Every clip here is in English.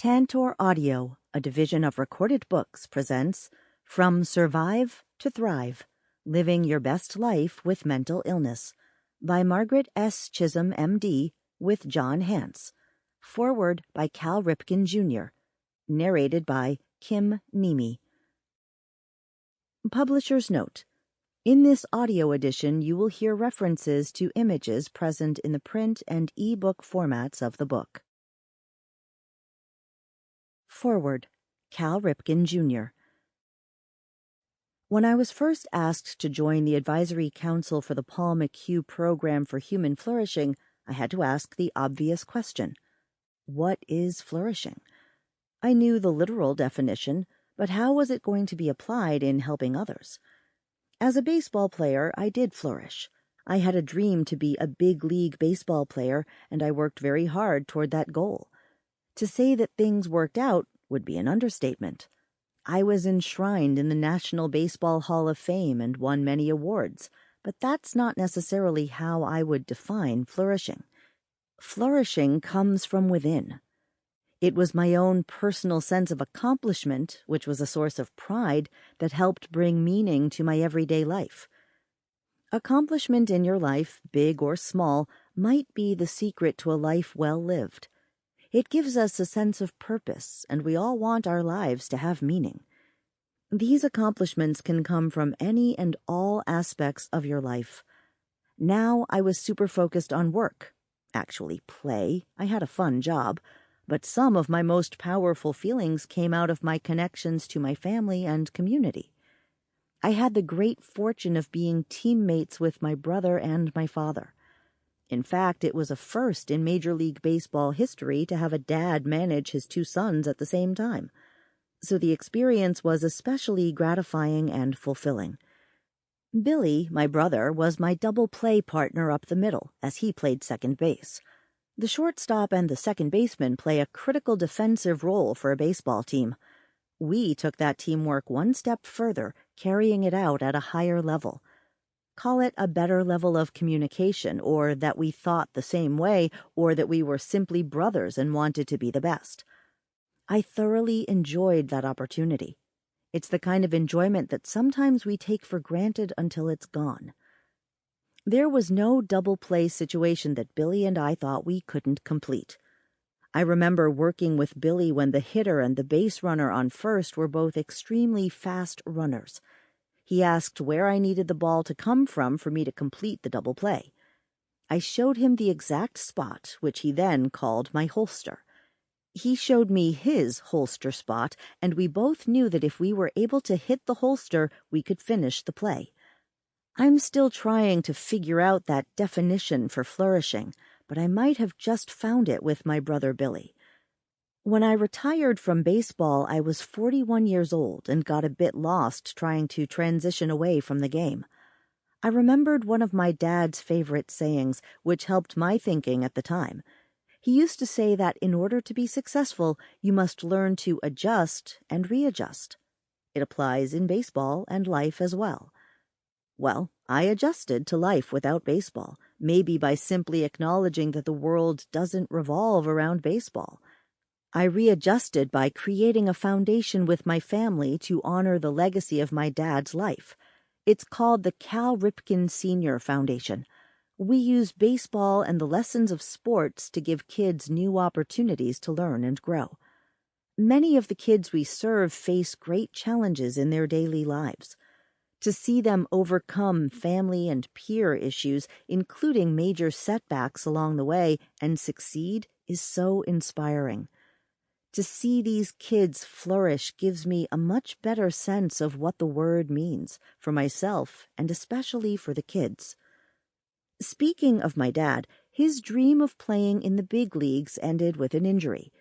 Tantor Audio, a division of Recorded Books, presents From Survive to Thrive, Living Your Best Life with Mental Illness by Margaret S. Chisolm, M.D., with John Hance. Foreword by Cal Ripken, Jr. Narrated by Kim Niemi. Publisher's Note: in this audio edition, you will hear references to images present in the print and e-book formats of the book. Foreword, Cal Ripken, Jr. When I was first asked to join the Advisory Council for the Paul McHugh Program for Human Flourishing, I had to ask the obvious question: what is flourishing? I knew the literal definition, but how was it going to be applied in helping others? As a baseball player, I did flourish. I had a dream to be a big league baseball player, and I worked very hard toward that goal. To say that things worked out would be an understatement. I was enshrined in the National Baseball Hall of Fame and won many awards, but that's not necessarily how I would define flourishing. Flourishing comes from within. It was my own personal sense of accomplishment, which was a source of pride, that helped bring meaning to my everyday life. Accomplishment in your life, big or small, might be the secret to a life well lived. It gives us a sense of purpose, and we all want our lives to have meaning. These accomplishments can come from any and all aspects of your life. Now I was super focused on work. Actually, play. I had a fun job. But some of my most powerful feelings came out of my connections to my family and community. I had the great fortune of being teammates with my brother and my father. In fact, it was a first in Major League Baseball history to have a dad manage his two sons at the same time. So the experience was especially gratifying and fulfilling. Billy, my brother, was my double play partner up the middle, as he played second base. The shortstop and the second baseman play a critical defensive role for a baseball team. We took that teamwork one step further, carrying it out at a higher level. Call it a better level of communication, or that we thought the same way, or that we were simply brothers and wanted to be the best. I thoroughly enjoyed that opportunity. It's the kind of enjoyment that sometimes we take for granted until it's gone. There was no double play situation that Billy and I thought we couldn't complete. I remember working with Billy when the hitter and the base runner on first were both extremely fast runners. He asked where I needed the ball to come from for me to complete the double play. I showed him the exact spot, which he then called my holster. He showed me his holster spot, and we both knew that if we were able to hit the holster, we could finish the play. I'm still trying to figure out that definition for flourishing, but I might have just found it with my brother Billy. When I retired from baseball, I was 41 years old and got a bit lost trying to transition away from the game. I remembered one of my dad's favorite sayings, which helped my thinking at the time. He used to say that in order to be successful, you must learn to adjust and readjust. It applies in baseball and life as well. Well, I adjusted to life without baseball, maybe by simply acknowledging that the world doesn't revolve around baseball. I readjusted by creating a foundation with my family to honor the legacy of my dad's life. It's called the Cal Ripken Sr. Foundation. We use baseball and the lessons of sports to give kids new opportunities to learn and grow. Many of the kids we serve face great challenges in their daily lives. To see them overcome family and peer issues, including major setbacks along the way, and succeed is so inspiring. To see these kids flourish gives me a much better sense of what the word means for myself and especially for the kids. Speaking of my dad, his dream of playing in the big leagues ended with an injury.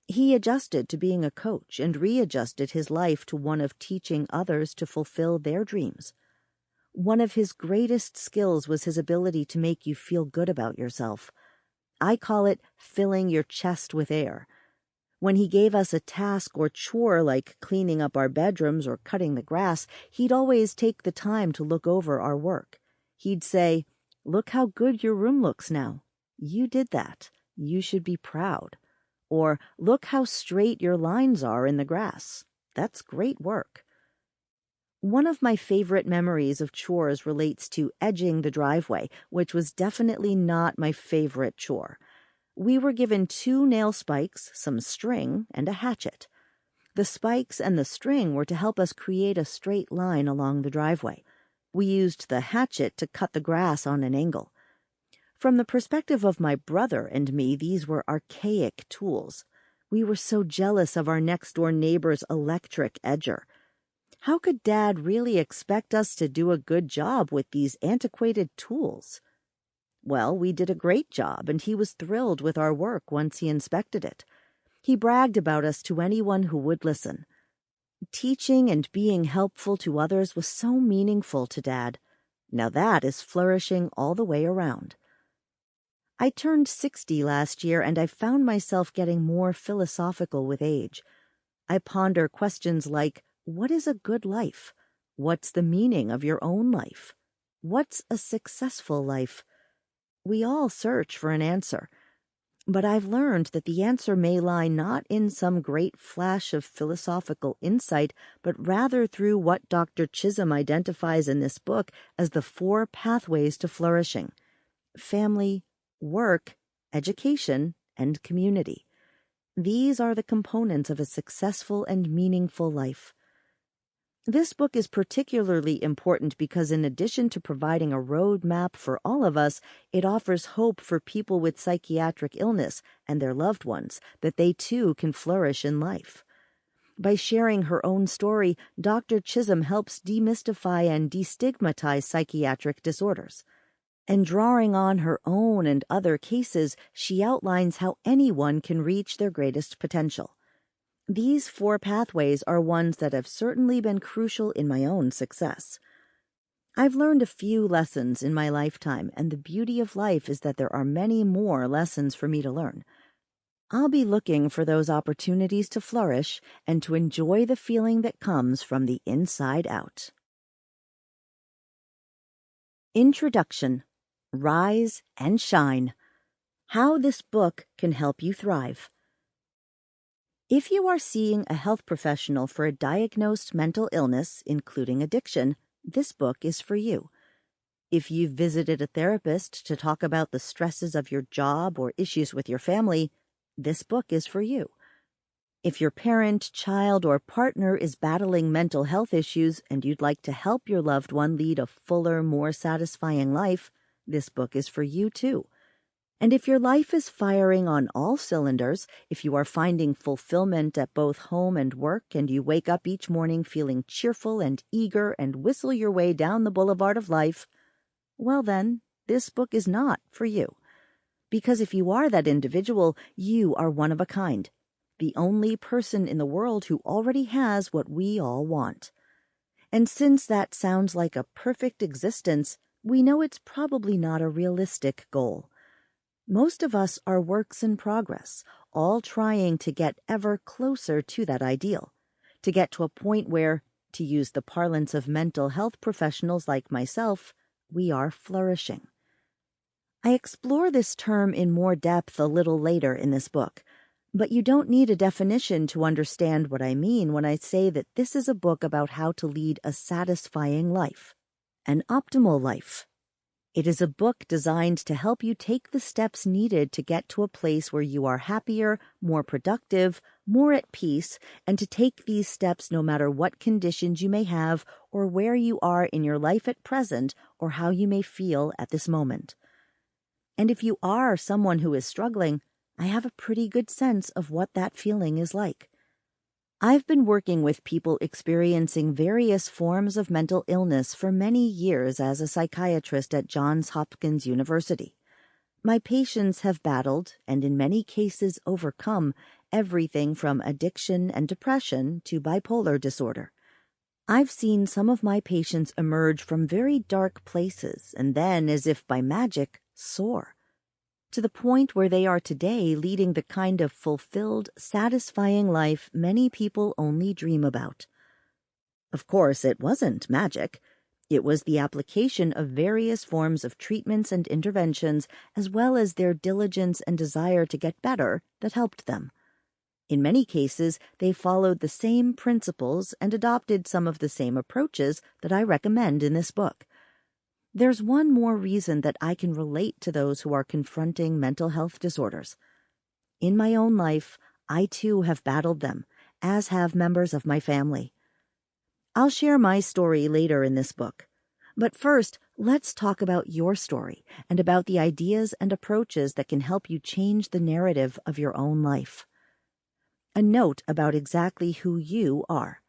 He adjusted to being a coach and readjusted his life to one of teaching others to fulfill their dreams. One of his greatest skills was his ability to make you feel good about yourself. I call it filling your chest with air. When he gave us a task or chore like cleaning up our bedrooms or cutting the grass, he'd always take the time to look over our work. He'd say, "Look how good your room looks now. You did that. You should be proud." Or, look how straight your lines are in the grass. That's great work. One of my favorite memories of chores relates to edging the driveway, which was definitely not my favorite chore. We were given 2 nail spikes, some string, and a hatchet. The spikes and the string were to help us create a straight line along the driveway. We used the hatchet to cut the grass on an angle. From the perspective of my brother and me, these were archaic tools. We were so jealous of our next-door neighbor's electric edger. How could Dad really expect us to do a good job with these antiquated tools? Well, we did a great job, and he was thrilled with our work once he inspected it. He bragged about us to anyone who would listen. Teaching and being helpful to others was so meaningful to Dad. Now that is flourishing all the way around. I turned 60 last year, and I found myself getting more philosophical with age. I ponder questions like, what is a good life? What's the meaning of your own life? What's a successful life? We all search for an answer. But I've learned that the answer may lie not in some great flash of philosophical insight, but rather through what Dr. Chisolm identifies in this book as the 4 pathways to flourishing: family, work, education, and community. These are the components of a successful and meaningful life. This book is particularly important because in addition to providing a roadmap for all of us, it offers hope for people with psychiatric illness and their loved ones that they too can flourish in life. By sharing her own story, Dr. Chisolm helps demystify and destigmatize psychiatric disorders. And drawing on her own and other cases, she outlines how anyone can reach their greatest potential. These 4 pathways are ones that have certainly been crucial in my own success. I've learned a few lessons in my lifetime, and the beauty of life is that there are many more lessons for me to learn. I'll be looking for those opportunities to flourish and to enjoy the feeling that comes from the inside out. Introduction: Rise and Shine. How this book can help you thrive. If you are seeing a health professional for a diagnosed mental illness, including addiction, this book is for you. If you've visited a therapist to talk about the stresses of your job or issues with your family, this book is for you. If your parent, child, or partner is battling mental health issues and you'd like to help your loved one lead a fuller, more satisfying life, this book is for you too. And if your life is firing on all cylinders, if you are finding fulfillment at both home and work, and you wake up each morning feeling cheerful and eager and whistle your way down the boulevard of life, well then, this book is not for you. Because if you are that individual, you are one of a kind. The only person in the world who already has what we all want. And since that sounds like a perfect existence, we know it's probably not a realistic goal. Most of us are works in progress, all trying to get ever closer to that ideal, to get to a point where, to use the parlance of mental health professionals like myself, we are flourishing. I explore this term in more depth a little later in this book, but you don't need a definition to understand what I mean when I say that this is a book about how to lead a satisfying life, an optimal life. It is a book designed to help you take the steps needed to get to a place where you are happier, more productive, more at peace, and to take these steps no matter what conditions you may have or where you are in your life at present or how you may feel at this moment. And if you are someone who is struggling, I have a pretty good sense of what that feeling is like. I've been working with people experiencing various forms of mental illness for many years as a psychiatrist at Johns Hopkins University. My patients have battled, and in many cases overcome, everything from addiction and depression to bipolar disorder. I've seen some of my patients emerge from very dark places and then, as if by magic, soar to the point where they are today leading the kind of fulfilled, satisfying life many people only dream about. Of course, it wasn't magic. It was the application of various forms of treatments and interventions, as well as their diligence and desire to get better, that helped them. In many cases, they followed the same principles and adopted some of the same approaches that I recommend in this book. There's one more reason that I can relate to those who are confronting mental health disorders. In my own life, I too have battled them, as have members of my family. I'll share my story later in this book. But first, let's talk about your story and about the ideas and approaches that can help you change the narrative of your own life. A note about exactly who you are.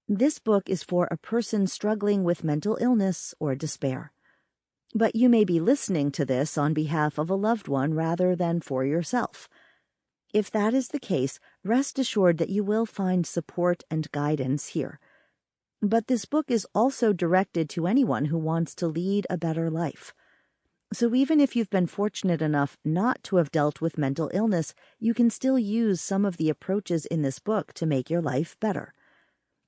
This book is for a person struggling with mental illness or despair. But you may be listening to this on behalf of a loved one rather than for yourself. If that is the case, rest assured that you will find support and guidance here. But this book is also directed to anyone who wants to lead a better life. So even if you've been fortunate enough not to have dealt with mental illness, you can still use some of the approaches in this book to make your life better.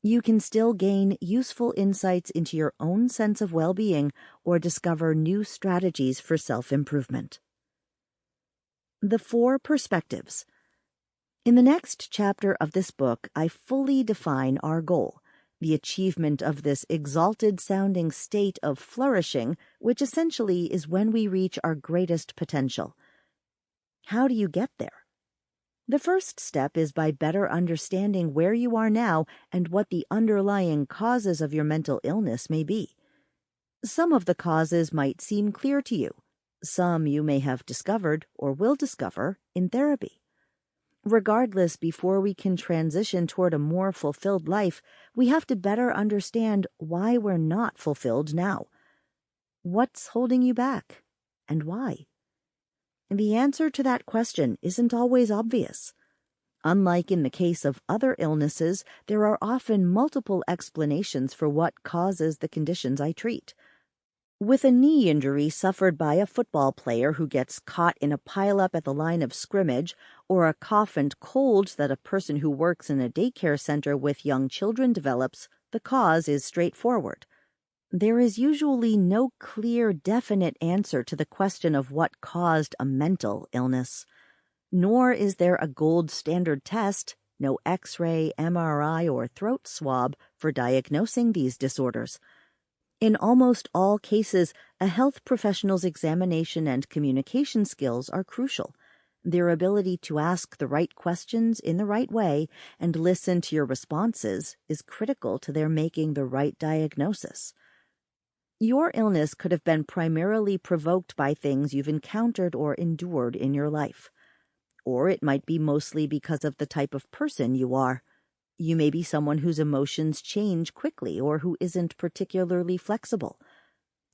You can still gain useful insights into your own sense of well-being or discover new strategies for self-improvement. The 4 perspectives. In the next chapter of this book, I fully define our goal, the achievement of this exalted-sounding state of flourishing, which essentially is when we reach our greatest potential. How do you get there? The first step is by better understanding where you are now and what the underlying causes of your mental illness may be. Some of the causes might seem clear to you. Some you may have discovered or will discover in therapy. Regardless, before we can transition toward a more fulfilled life, we have to better understand why we're not fulfilled now. What's holding you back, and why? The answer to that question isn't always obvious. Unlike in the case of other illnesses, there are often multiple explanations for what causes the conditions I treat. With a knee injury suffered by a football player who gets caught in a pileup at the line of scrimmage, or a cough and cold that a person who works in a daycare center with young children develops, the cause is straightforward. There is usually no clear, definite answer to the question of what caused a mental illness. Nor is there a gold standard test, no X-ray, MRI, or throat swab for diagnosing these disorders. In almost all cases, a health professional's examination and communication skills are crucial. Their ability to ask the right questions in the right way and listen to your responses is critical to their making the right diagnosis. Your illness could have been primarily provoked by things you've encountered or endured in your life. Or it might be mostly because of the type of person you are. You may be someone whose emotions change quickly or who isn't particularly flexible.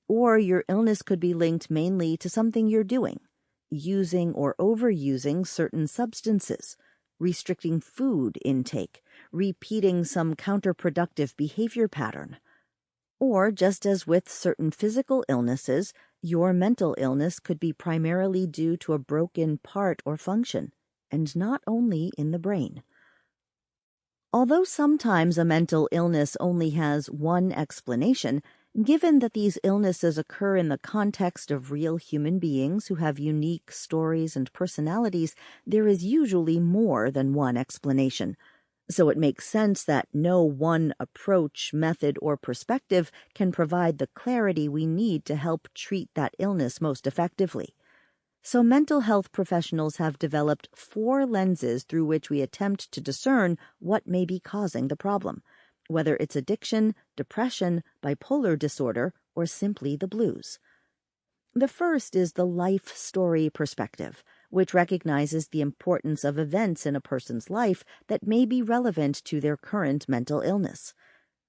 Or your illness could be linked mainly to something you're doing, using or overusing certain substances, restricting food intake, repeating some counterproductive behavior pattern. Or, just as with certain physical illnesses, your mental illness could be primarily due to a broken part or function, and not only in the brain. Although sometimes a mental illness only has one explanation, given that these illnesses occur in the context of real human beings who have unique stories and personalities, there is usually more than one explanation. So it makes sense that no one approach, method, or perspective can provide the clarity we need to help treat that illness most effectively. So mental health professionals have developed 4 lenses through which we attempt to discern what may be causing the problem, whether it's addiction, depression, bipolar disorder, or simply the blues. The first is the life story perspective, which recognizes the importance of events in a person's life that may be relevant to their current mental illness.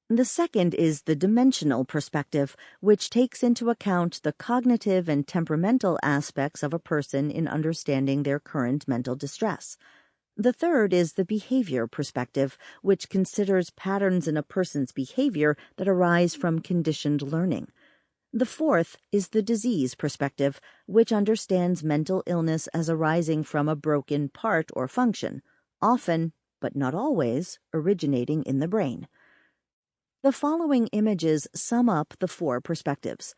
The second is the dimensional perspective, which takes into account the cognitive and temperamental aspects of a person in understanding their current mental distress. The third is the behavior perspective, which considers patterns in a person's behavior that arise from conditioned learning. The fourth is the disease perspective, which understands mental illness as arising from a broken part or function, often, but not always, originating in the brain. The following images sum up the 4 perspectives.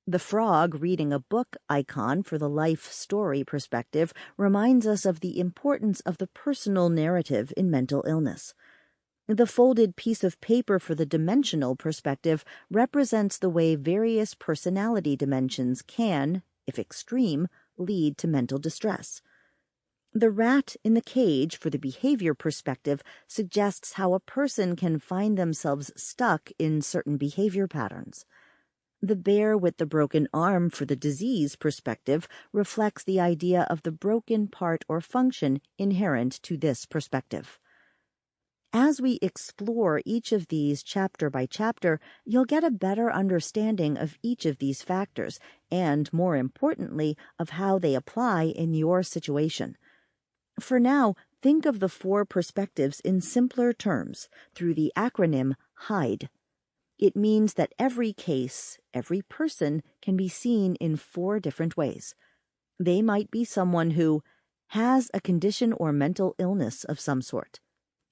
The frog reading a book icon for the life story perspective reminds us of the importance of the personal narrative in mental illness. The folded piece of paper for the dimensional perspective represents the way various personality dimensions can, if extreme, lead to mental distress. The rat in the cage for the behavior perspective suggests how a person can find themselves stuck in certain behavior patterns. The bear with the broken arm for the disease perspective reflects the idea of the broken part or function inherent to this perspective. As we explore each of these chapter by chapter, you'll get a better understanding of each of these factors and, more importantly, of how they apply in your situation. For now, think of the 4 perspectives in simpler terms through the acronym HIDE. It means that every case, every person can be seen in 4 different ways. They might be someone who has a condition or mental illness of some sort.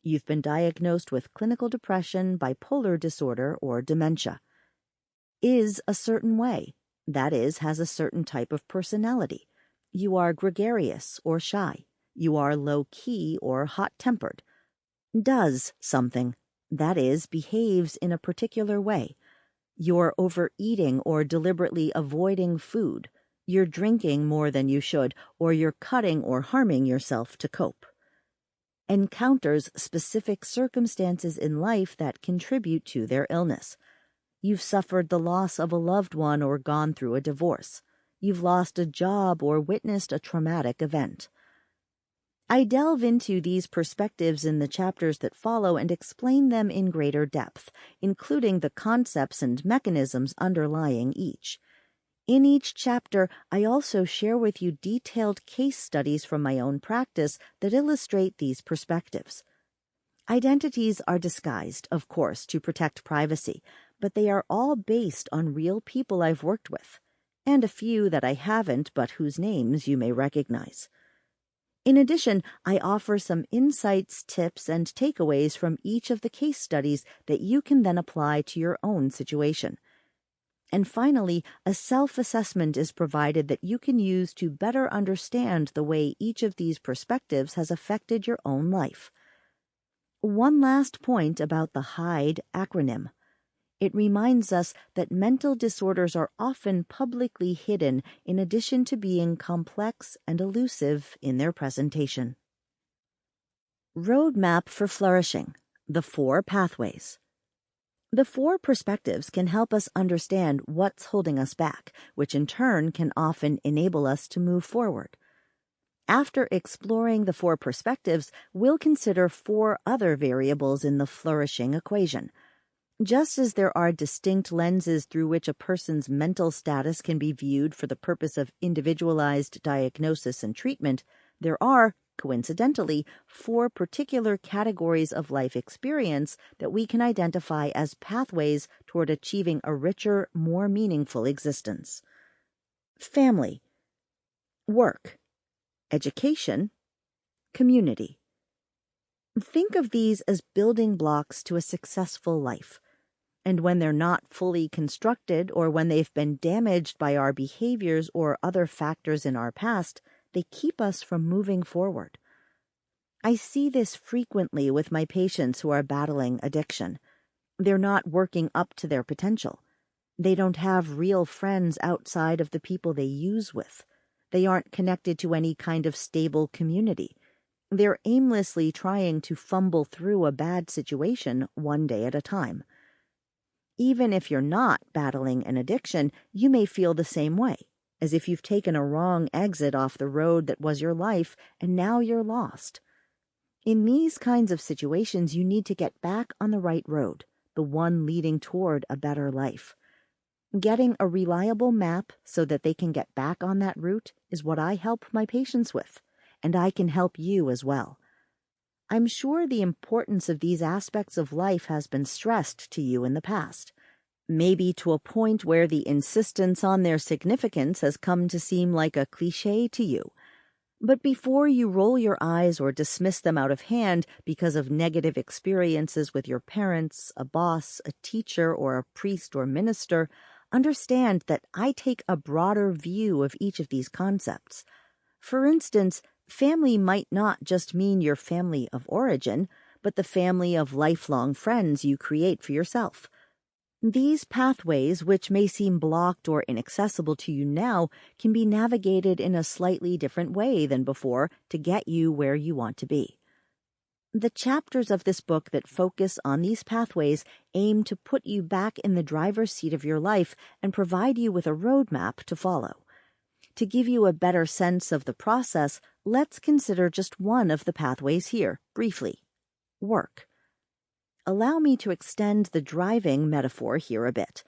You've been diagnosed with clinical depression, bipolar disorder, or dementia. Is a certain way, that is, has a certain type of personality. You are gregarious or shy. You are low-key or hot-tempered. Does something, that is, behaves in a particular way. You're overeating or deliberately avoiding food. You're drinking more than you should, or you're cutting or harming yourself to cope. Encounters specific circumstances in life that contribute to their illness. You've suffered the loss of a loved one or gone through a divorce. You've lost a job or witnessed a traumatic event. I delve into these perspectives in the chapters that follow and explain them in greater depth, including the concepts and mechanisms underlying each. In each chapter, I also share with you detailed case studies from my own practice that illustrate these perspectives. Identities are disguised, of course, to protect privacy, but they are all based on real people I've worked with, and a few that I haven't but whose names you may recognize. In addition, I offer some insights, tips, and takeaways from each of the case studies that you can then apply to your own situation. And finally, a self-assessment is provided that you can use to better understand the way each of these perspectives has affected your own life. One last point about the HIDE acronym. It reminds us that mental disorders are often publicly hidden in addition to being complex and elusive in their presentation. Roadmap for Flourishing: The 4 Pathways. The 4 perspectives can help us understand what's holding us back, which in turn can often enable us to move forward. After exploring the 4 perspectives, we'll consider 4 other variables in the flourishing equation. Just as there are distinct lenses through which a person's mental status can be viewed for the purpose of individualized diagnosis and treatment, there are, coincidentally, 4 particular categories of life experience that we can identify as pathways toward achieving a richer, more meaningful existence. Family, work, education, community. Think of these as building blocks to a successful life. And when they're not fully constructed or when they've been damaged by our behaviors or other factors in our past, they keep us from moving forward. I see this frequently with my patients who are battling addiction. They're not working up to their potential. They don't have real friends outside of the people they use with. They aren't connected to any kind of stable community. They're aimlessly trying to fumble through a bad situation one day at a time. Even if you're not battling an addiction, you may feel the same way, as if you've taken a wrong exit off the road that was your life and now you're lost. In these kinds of situations, you need to get back on the right road, the one leading toward a better life. Getting a reliable map so that they can get back on that route is what I help my patients with, and I can help you as well. I'm sure the importance of these aspects of life has been stressed to you in the past, maybe to a point where the insistence on their significance has come to seem like a cliché to you. But before you roll your eyes or dismiss them out of hand because of negative experiences with your parents, a boss, a teacher, or a priest or minister, understand that I take a broader view of each of these concepts. For instance, family might not just mean your family of origin, but the family of lifelong friends you create for yourself. These pathways, which may seem blocked or inaccessible to you now, can be navigated in a slightly different way than before to get you where you want to be. The chapters of this book that focus on these pathways aim to put you back in the driver's seat of your life and provide you with a roadmap to follow. To give you a better sense of the process, let's consider just one of the pathways here, briefly. Work. Allow me to extend the driving metaphor here a bit.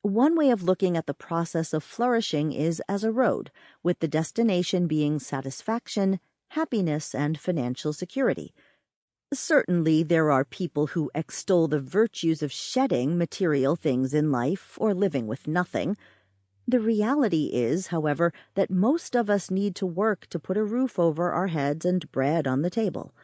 One way of looking at the process of flourishing is as a road, with the destination being satisfaction, happiness, and financial security. Certainly, there are people who extol the virtues of shedding material things in life or living with nothing. The reality is, however, that most of us need to work to put a roof over our heads and bread on the table.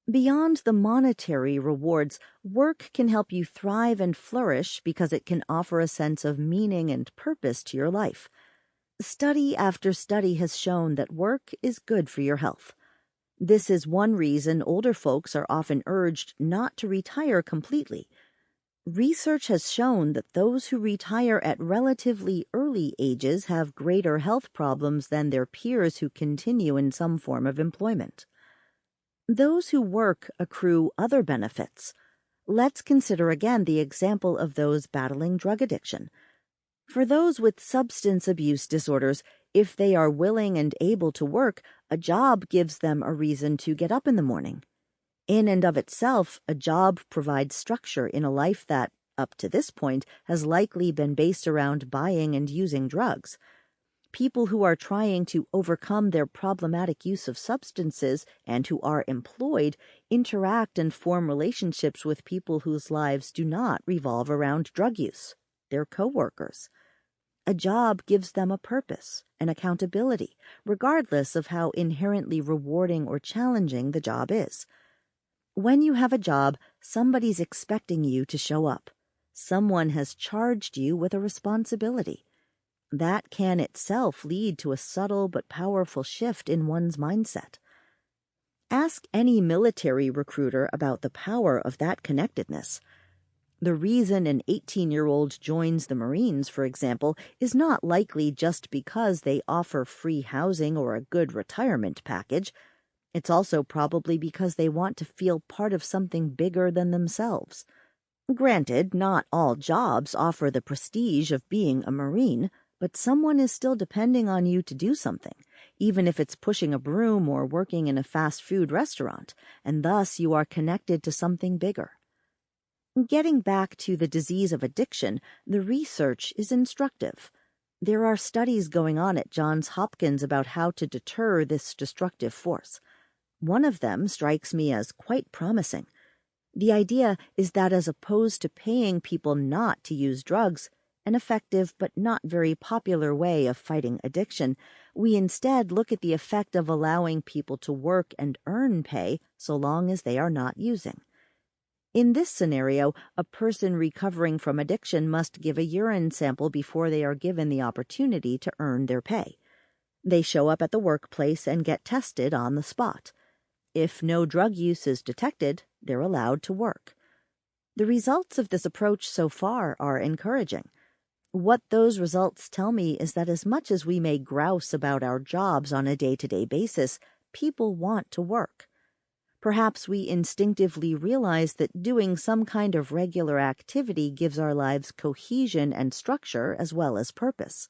Beyond the monetary rewards, work can help you thrive and flourish because it can offer a sense of meaning and purpose to your life. Study after study has shown that work is good for your health. This is one reason older folks are often urged not to retire completely. Research has shown that those who retire at relatively early ages have greater health problems than their peers who continue in some form of employment. Those who work accrue other benefits. Let's consider again the example of those battling drug addiction. For those with substance abuse disorders, if they are willing and able to work, a job gives them a reason to get up in the morning. In and of itself, a job provides structure in a life that, up to this point, has likely been based around buying and using drugs. People who are trying to overcome their problematic use of substances and who are employed interact and form relationships with people whose lives do not revolve around drug use, their coworkers. A job gives them a purpose, an accountability, regardless of how inherently rewarding or challenging the job is. When you have a job, somebody's expecting you to show up. Someone has charged you with a responsibility. That can itself lead to a subtle but powerful shift in one's mindset. Ask any military recruiter about the power of that connectedness. The reason an 18-year-old joins the Marines, for example, is not likely just because they offer free housing or a good retirement package. It's also probably because they want to feel part of something bigger than themselves. Granted, not all jobs offer the prestige of being a Marine, but someone is still depending on you to do something, even if it's pushing a broom or working in a fast food restaurant, and thus you are connected to something bigger. Getting back to the disease of addiction, the research is instructive. There are studies going on at Johns Hopkins about how to deter this destructive force. One of them strikes me as quite promising. The idea is that as opposed to paying people not to use drugs, an effective but not very popular way of fighting addiction, we instead look at the effect of allowing people to work and earn pay so long as they are not using. In this scenario, a person recovering from addiction must give a urine sample before they are given the opportunity to earn their pay. They show up at the workplace and get tested on the spot. If no drug use is detected, they're allowed to work. The results of this approach so far are encouraging. What those results tell me is that as much as we may grouse about our jobs on a day-to-day basis, people want to work. Perhaps we instinctively realize that doing some kind of regular activity gives our lives cohesion and structure as well as purpose.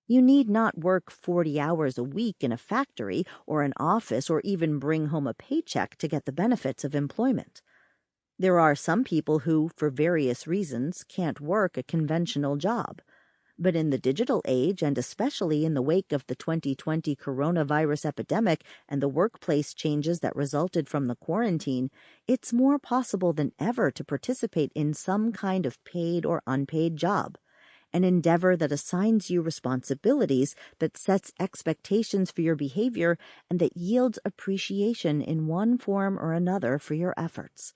You need not work 40 hours a week in a factory or an office or even bring home a paycheck to get the benefits of employment. There are some people who, for various reasons, can't work a conventional job. But in the digital age, and especially in the wake of the 2020 coronavirus epidemic and the workplace changes that resulted from the quarantine, it's more possible than ever to participate in some kind of paid or unpaid job, an endeavor that assigns you responsibilities, that sets expectations for your behavior, and that yields appreciation in one form or another for your efforts.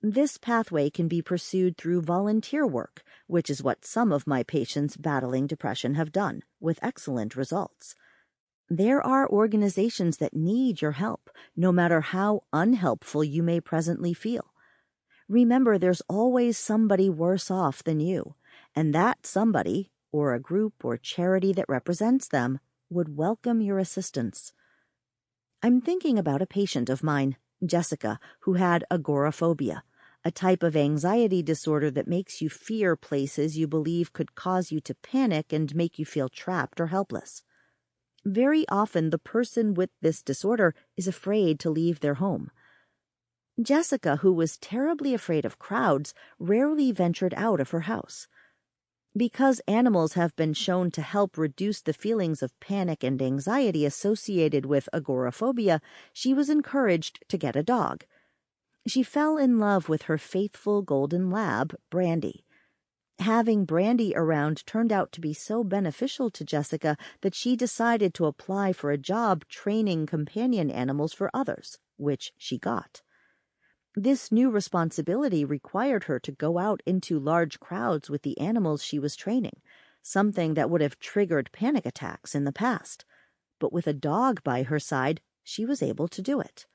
This pathway can be pursued through volunteer work, which is what some of my patients battling depression have done, with excellent results. There are organizations that need your help, no matter how unhelpful you may presently feel. Remember, there's always somebody worse off than you, and that somebody, or a group or charity that represents them, would welcome your assistance. I'm thinking about a patient of mine, Jessica, who had agoraphobia, a type of anxiety disorder that makes you fear places you believe could cause you to panic and make you feel trapped or helpless. Very often, the person with this disorder is afraid to leave their home. Jessica, who was terribly afraid of crowds, rarely ventured out of her house. Because animals have been shown to help reduce the feelings of panic and anxiety associated with agoraphobia, she was encouraged to get a dog. She fell in love with her faithful golden lab, Brandy. Having Brandy around turned out to be so beneficial to Jessica that she decided to apply for a job training companion animals for others, which she got. This new responsibility required her to go out into large crowds with the animals she was training, something that would have triggered panic attacks in the past. But with a dog by her side, she was able to do it.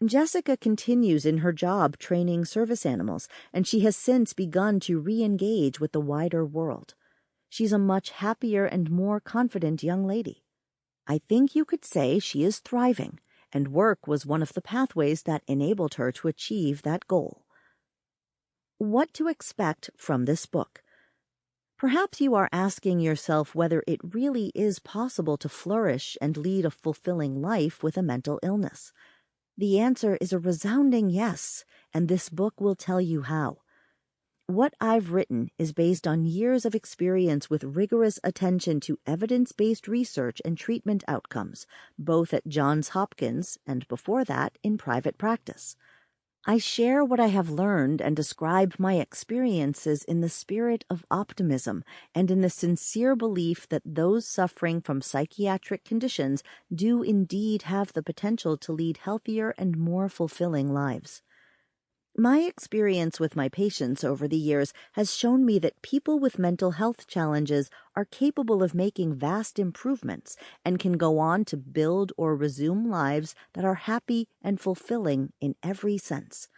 Jessica continues in her job training service animals, and she has since begun to re-engage with the wider world. She's a much happier and more confident young lady. I think you could say she is thriving, and work was one of the pathways that enabled her to achieve that goal. What to expect from this book? Perhaps you are asking yourself whether it really is possible to flourish and lead a fulfilling life with a mental illness. The answer is a resounding yes, and this book will tell you how. What I've written is based on years of experience with rigorous attention to evidence-based research and treatment outcomes, both at Johns Hopkins and before that in private practice. I share what I have learned and describe my experiences in the spirit of optimism and in the sincere belief that those suffering from psychiatric conditions do indeed have the potential to lead healthier and more fulfilling lives. My experience with my patients over the years has shown me that people with mental health challenges are capable of making vast improvements and can go on to build or resume lives that are happy and fulfilling in every sense.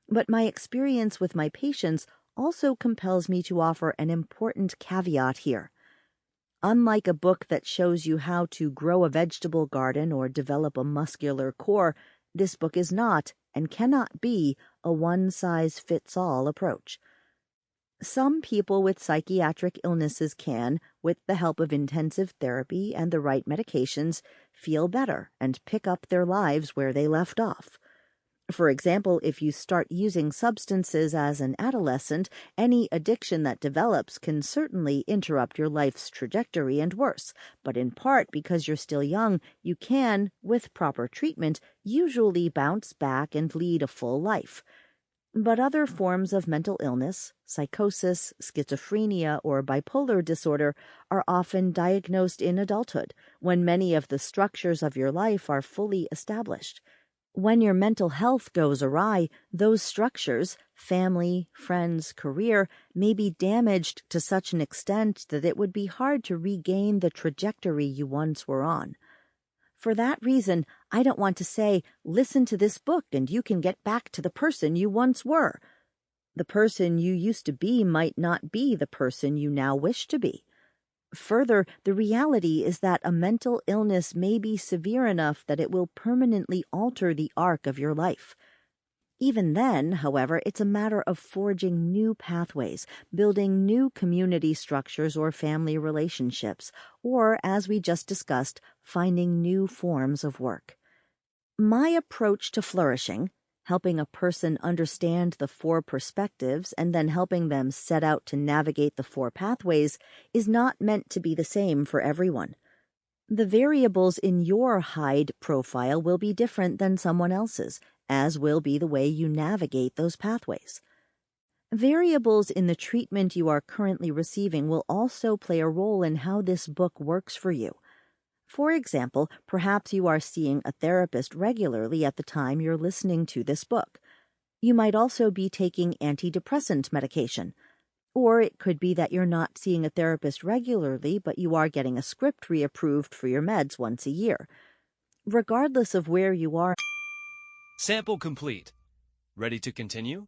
But my experience with my patients also compels me to offer an important caveat here. Unlike a book that shows you how to grow a vegetable garden or develop a muscular core, this book is not and cannot be a one-size-fits-all approach. Some people with psychiatric illnesses can, with the help of intensive therapy and the right medications, feel better and pick up their lives where they left off. For example, if you start using substances as an adolescent, any addiction that develops can certainly interrupt your life's trajectory and worse, but in part because you're still young, you can, with proper treatment, usually bounce back and lead a full life. But other forms of mental illness, psychosis, schizophrenia, or bipolar disorder, are often diagnosed in adulthood, when many of the structures of your life are fully established. When your mental health goes awry, those structures, family, friends, career, may be damaged to such an extent that it would be hard to regain the trajectory you once were on. For that reason, I don't want to say, listen to this book and you can get back to the person you once were. The person you used to be might not be the person you now wish to be. Further, the reality is that a mental illness may be severe enough that it will permanently alter the arc of your life. Even then, however, it's a matter of forging new pathways, building new community structures or family relationships, or, as we just discussed, finding new forms of work. My approach to flourishing, helping a person understand the 4 perspectives and then helping them set out to navigate the 4 pathways, is not meant to be the same for everyone. The variables in your Hyde profile will be different than someone else's, as will be the way you navigate those pathways. Variables in the treatment you are currently receiving will also play a role in how this book works for you. For example, perhaps you are seeing a therapist regularly at the time you're listening to this book. You might also be taking antidepressant medication. Or it could be that you're not seeing a therapist regularly, but you are getting a script reapproved for your meds once a year. Regardless of where you are. Sample complete. Ready to continue?